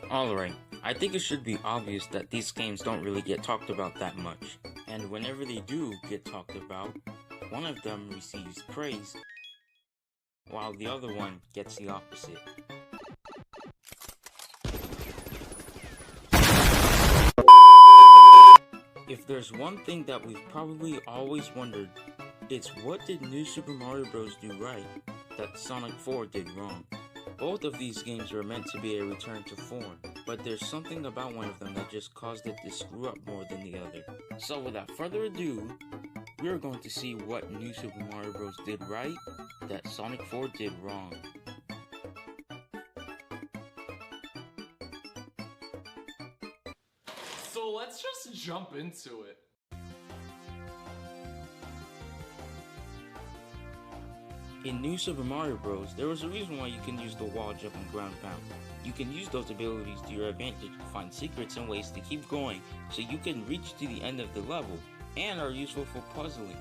Alright, I think it should be obvious that these games don't really get talked about that much, and whenever they do get talked about, one of them receives praise, while the other one gets the opposite. If there's one thing that we've probably always wondered, it's what did New Super Mario Bros. Do right that Sonic 4 did wrong? Both of these games were meant to be a return to form, but there's something about one of them that just caused it to screw up more than the other. So without further ado, we're going to see what New Super Mario Bros. Did right that Sonic 4 did wrong. So let's just jump into it. In New Super Mario Bros., there was a reason why you can use the wall jump and ground pound. You can use those abilities to your advantage to find secrets and ways to keep going so you can reach to the end of the level, and are useful for puzzling.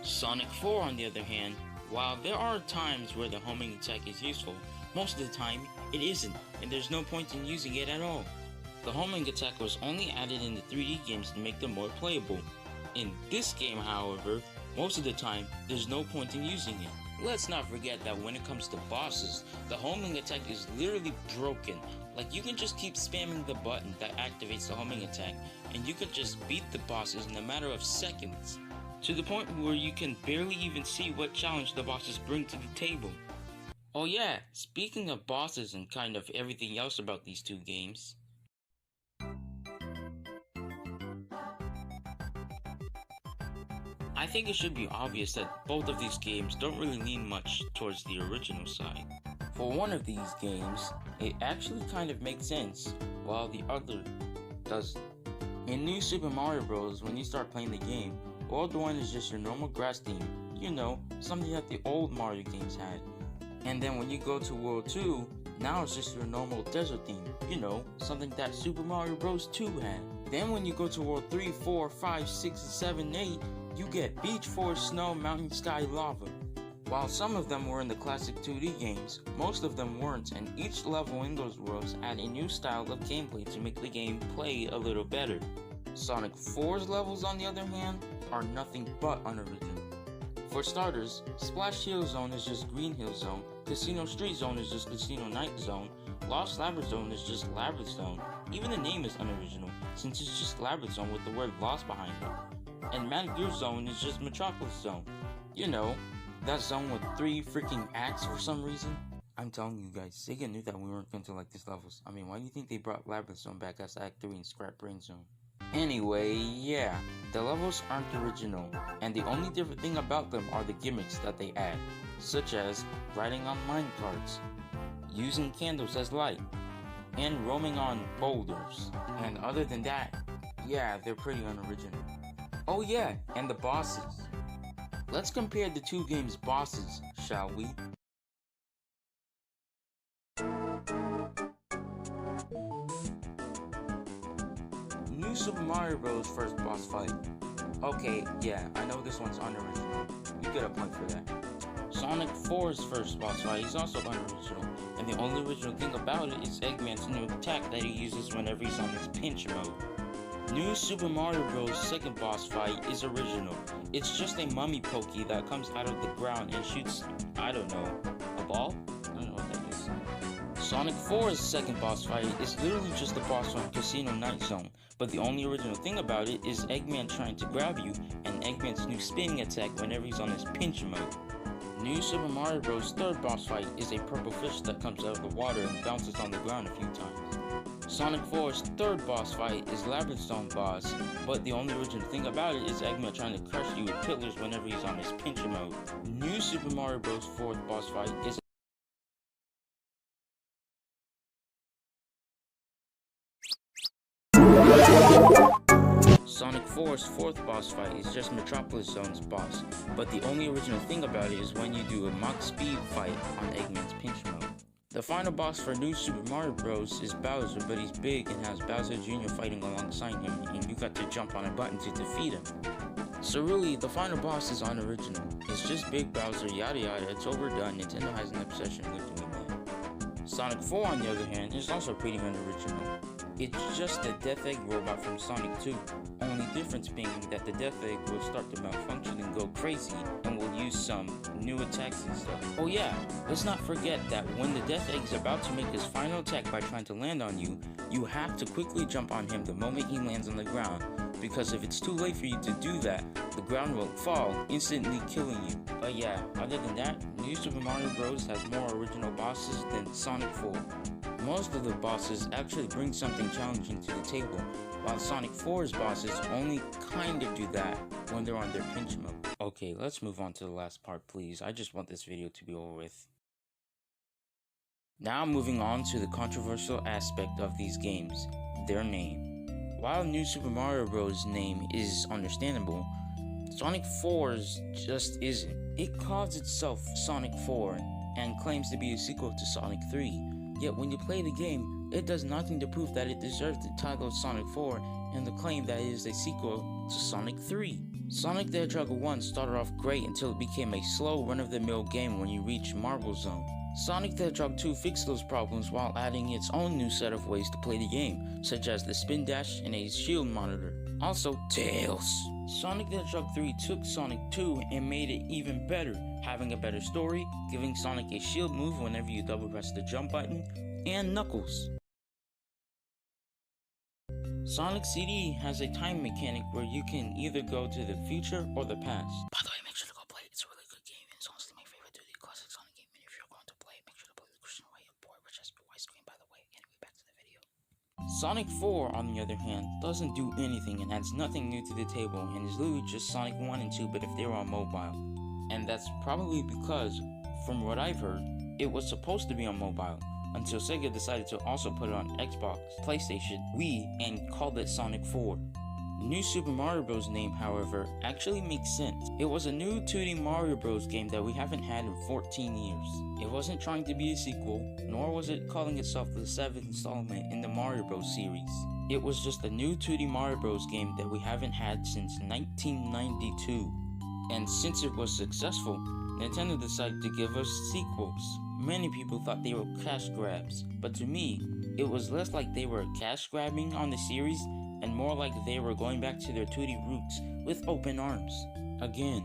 Sonic 4, on the other hand, while there are times where the homing attack is useful, most of the time it isn't, and there's no point in using it at all. The homing attack was only added in the 3D games to make them more playable. In this game, however, most of the time, there's no point in using it. Let's not forget that when it comes to bosses, the homing attack is literally broken. Like, you can just keep spamming the button that activates the homing attack, and you can just beat the bosses in a matter of seconds, to the point where you can barely even see what challenge the bosses bring to the table. Oh yeah, speaking of bosses and kind of everything else about these two games, I think it should be obvious that both of these games don't really lean much towards the original side. For one of these games, it actually kind of makes sense, while the other doesn't. In New Super Mario Bros., when you start playing the game, World 1 is just your normal grass theme, you know, something that the old Mario games had. And then when you go to World 2, now it's just your normal desert theme, you know, something that Super Mario Bros. 2 had. Then when you go to World 3, 4, 5, 6, 7, 8, you get beach, forest, snow, mountain, sky, lava. While some of them were in the classic 2D games, most of them weren't, and each level in those worlds add a new style of gameplay to make the game play a little better. Sonic 4's levels, on the other hand, are nothing but unoriginal. For starters, Splash Hill Zone is just Green Hill Zone, Casino Street Zone is just Casino Night Zone, Lost Labyrinth Zone is just Labyrinth Zone. Even the name is unoriginal, since it's just Labyrinth Zone with the word Lost behind it. And Manicured Zone is just Metropolis Zone. You know, that zone with 3 freaking acts for some reason. I'm telling you guys, Sega knew that we weren't going to like these levels. I mean, why do you think they brought Labyrinth Zone back as Act 3 and Scrap Brain Zone? Anyway, yeah, the levels aren't original, and the only different thing about them are the gimmicks that they add, such as riding on minecarts, using candles as light, and roaming on boulders. And other than that, yeah, they're pretty unoriginal. Oh yeah, and the bosses. Let's compare the two games' bosses, shall we? New Super Mario Bros. First boss fight. Okay, yeah, I know this one's unoriginal. You get a point for that. Sonic 4's first boss fight is also unoriginal, and the only original thing about it is Eggman's new attack that he uses whenever he's on his pinch mode. New Super Mario Bros. Second boss fight is original. It's just a mummy pokey that comes out of the ground and shoots, I don't know, a ball? I don't know what that is. Sonic 4's second boss fight is literally just a boss from Casino Night Zone, but the only original thing about it is Eggman trying to grab you and Eggman's new spinning attack whenever he's on his pinch mode. New Super Mario Bros. Third boss fight is a purple fish that comes out of the water and bounces on the ground a few times. Sonic 4's third boss fight is Labyrinth Zone boss, but the only original thing about it is Eggman trying to crush you with pillars whenever he's on his pincher mode. New Super Mario Bros. Fourth boss fight is Sonic 4's fourth boss fight is just Metropolis Zone's boss, but the only original thing about it is when you do a Mach Speed fight on Eggman's pinch mode. The final boss for New Super Mario Bros. Is Bowser, but he's big and has Bowser Jr. fighting alongside him, and you got to jump on a button to defeat him. So really, the final boss is unoriginal. It's just Big Bowser, yada yada, it's overdone, Nintendo has an obsession with doing that. Sonic 4, on the other hand, is also pretty unoriginal. It's just a Death Egg robot from Sonic 2, only difference being that the Death Egg will start to malfunction and go crazy, and will use some new attacks and stuff. Oh yeah, let's not forget that when the Death Egg is about to make his final attack by trying to land on you, you have to quickly jump on him the moment he lands on the ground, because if it's too late for you to do that, the ground will fall, instantly killing you. But yeah, other than that, New Super Mario Bros. Has more original bosses than Sonic 4. Most of the bosses actually bring something challenging to the table, while Sonic 4's bosses only kind of do that when they're on their pinch mode. Okay, let's move on to the last part, please. I just want this video to be over with. Now moving on to the controversial aspect of these games, their name. While New Super Mario Bros. Name is understandable, Sonic 4's just isn't. It calls itself Sonic 4 and claims to be a sequel to Sonic 3, yet when you play the game, it does nothing to prove that it deserves the title of Sonic 4 and the claim that it is a sequel to Sonic 3. Sonic the Hedgehog 1 started off great until it became a slow run-of-the-mill game when you reach Marble Zone. Sonic the Hedgehog 2 fixed those problems while adding its own new set of ways to play the game, such as the spin dash and a shield monitor. Also, Tails! Sonic the Hedgehog 3 took Sonic 2 and made it even better, having a better story, giving Sonic a shield move whenever you double press the jump button, and Knuckles. Sonic CD has a time mechanic where you can either go to the future or the past. By the way, make sure to go play it. It's a really good game and it's honestly my favorite 2D classic Sonic game. And if you're going to play it, make sure to play the Christian Way board, which has widescreen, by the way. Anyway, back to the video. Sonic 4, on the other hand, doesn't do anything and adds nothing new to the table and is literally just Sonic 1 and 2 but if they were on mobile. And that's probably because, from what I've heard, it was supposed to be on mobile, until Sega decided to also put it on Xbox, PlayStation, Wii, and called it Sonic 4. New Super Mario Bros. Name, however, actually makes sense. It was a new 2D Mario Bros. Game that we haven't had in 14 years. It wasn't trying to be a sequel, nor was it calling itself the 7th installment in the Mario Bros. Series. It was just a new 2D Mario Bros. Game that we haven't had since 1992. And since it was successful, Nintendo decided to give us sequels. Many people thought they were cash grabs, but to me, it was less like they were cash grabbing on the series and more like they were going back to their 2D roots with open arms. Again,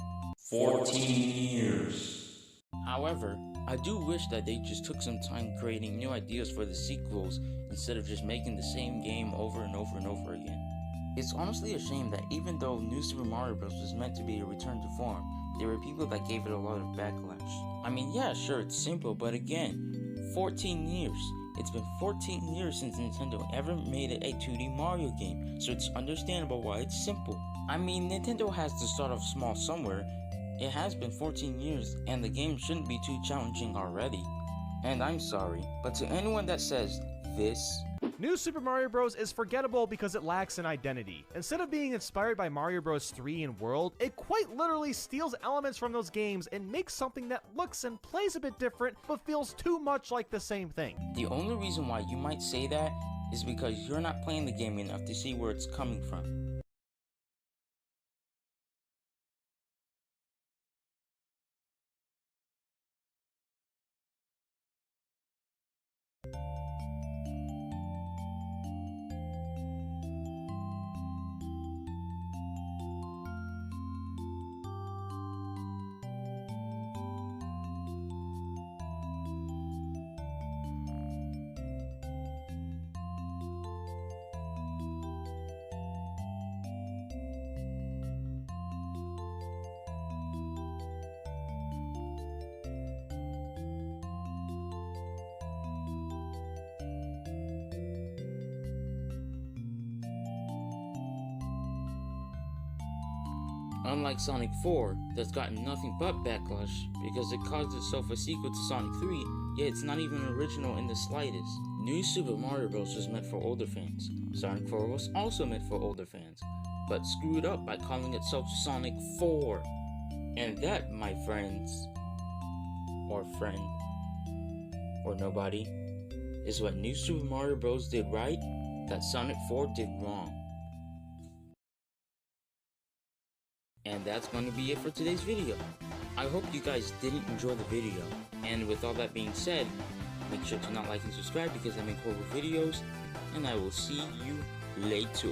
14 years. However, I do wish that they just took some time creating new ideas for the sequels instead of just making the same game over and over and over again. It's honestly a shame that even though New Super Mario Bros. Was meant to be a return to form, there were people that gave it a lot of backlash. I mean, yeah, sure, it's simple, but again, 14 years. It's been 14 years since Nintendo ever made a 2D Mario game, so it's understandable why it's simple. I mean, Nintendo has to start off small somewhere. It has been 14 years, and the game shouldn't be too challenging already. And I'm sorry, but to anyone that says this, New Super Mario Bros. Is forgettable because it lacks an identity. Instead of being inspired by Mario Bros. 3 and World, it quite literally steals elements from those games and makes something that looks and plays a bit different, but feels too much like the same thing. The only reason why you might say that is because you're not playing the game enough to see where it's coming from. Unlike Sonic 4, that's gotten nothing but backlash because it caused itself a sequel to Sonic 3, yet it's not even original in the slightest. New Super Mario Bros. Was meant for older fans. Sonic 4 was also meant for older fans, but screwed up by calling itself Sonic 4. And that, my friends, or friend, or nobody, is what New Super Mario Bros. Did right, that Sonic 4 did wrong. And that's going to be it for today's video. I hope you guys didn't enjoy the video, and with all that being said, Make sure to not like and subscribe because I make horror videos, and I will see you later.